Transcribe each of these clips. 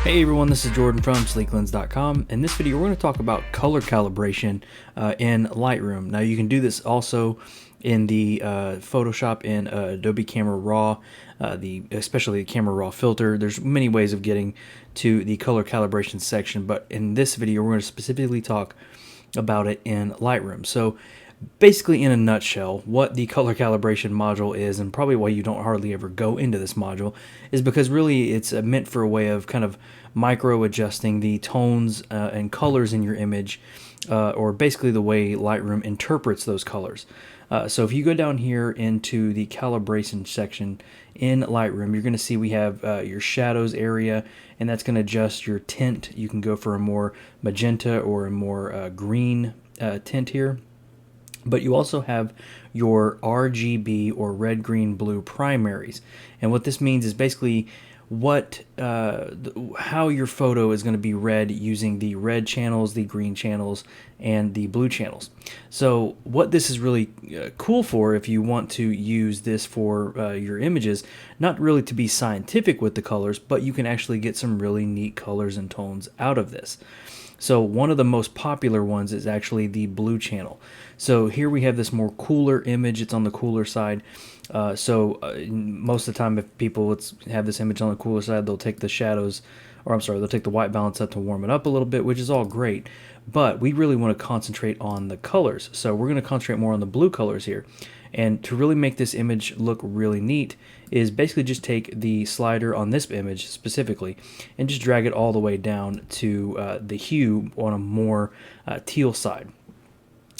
Hey everyone, this is Jordan from Sleeklens.com. In this video, we're going to talk about color calibration in Lightroom. Now, you can do this also in the Photoshop and Adobe Camera Raw, especially the Camera Raw filter. There's many ways of getting to the color calibration section, but in this video, we're going to specifically talk about it in Lightroom. So basically, in a nutshell, what the color calibration module is, and probably why you don't hardly ever go into this module, is because really it's meant for a way of kind of micro adjusting the tones and colors in your image, or basically the way Lightroom interprets those colors. So if you go down here into the calibration section in Lightroom, you're going to see we have your shadows area, and that's going to adjust your tint. You can go for a more magenta or a more green tint here. But you also have your RGB or red, green, blue primaries. And what this means is basically how your photo is going to be read using the red channels, the green channels, and the blue channels. So what this is really cool for, if you want to use this for your images, not really to be scientific with the colors, but you can actually get some really neat colors and tones out of this. So one of the most popular ones is actually the blue channel. So here we have this more cooler image. It's on the cooler side. Most of the time, if people have this image on the cooler side, they'll take the shadows, or I'm sorry, they'll take the white balance up to warm it up a little bit, which is all great. But we really want to concentrate on the colors. So we're going to concentrate more on the blue colors here. And to really make this image look really neat is basically just take the slider on this image specifically and just drag it all the way down to the hue on a more teal side.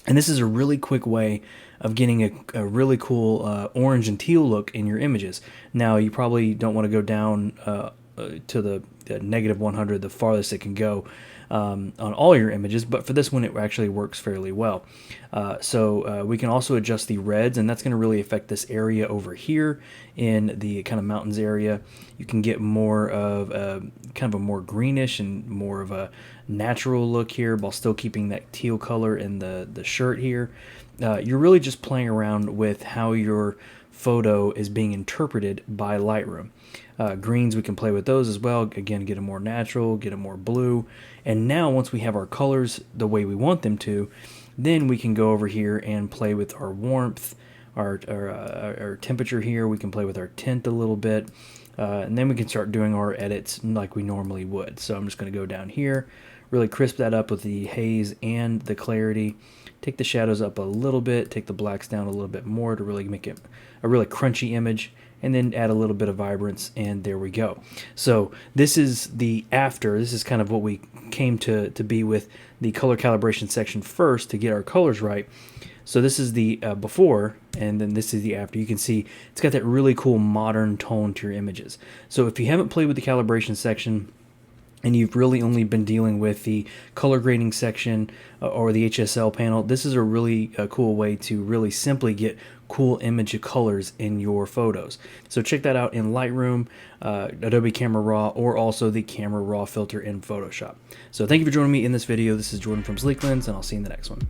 And this is a really quick way of getting a really cool orange and teal look in your images. Now, you probably don't want to go down to the -100, the farthest it can go on all your images, but for this one it actually works fairly well. We can also adjust the reds, and that's going to really affect this area over here in the kind of mountains area. You can get more of kind of a more greenish and more of a natural look here while still keeping that teal color in the shirt here. You're really just playing around with how your photo is being interpreted by Lightroom. Greens, we can play with those as well. Again, get a more natural, get a more blue. And now once we have our colors the way we want them to, then we can go over here and play with our warmth, our temperature here. We can play with our tint a little bit. And then we can start doing our edits like we normally would. So I'm just going to go down here, really crisp that up with the haze and the clarity. Take the shadows up a little bit, take the blacks down a little bit more to really make it a really crunchy image, and then add a little bit of vibrance, and there we go. So this is the after. This is kind of what we came to be with the color calibration section first to get our colors right. So this is the before, and then this is the after. You can see it's got that really cool modern tone to your images. So if you haven't played with the calibration section, and you've really only been dealing with the color grading section or the HSL panel, this is a really cool way to really simply get cool image colors in your photos. So check that out in Lightroom, Adobe Camera Raw, or also the Camera Raw filter in Photoshop. So thank you for joining me in this video. This is Jordan from Sleeklens, and I'll see you in the next one.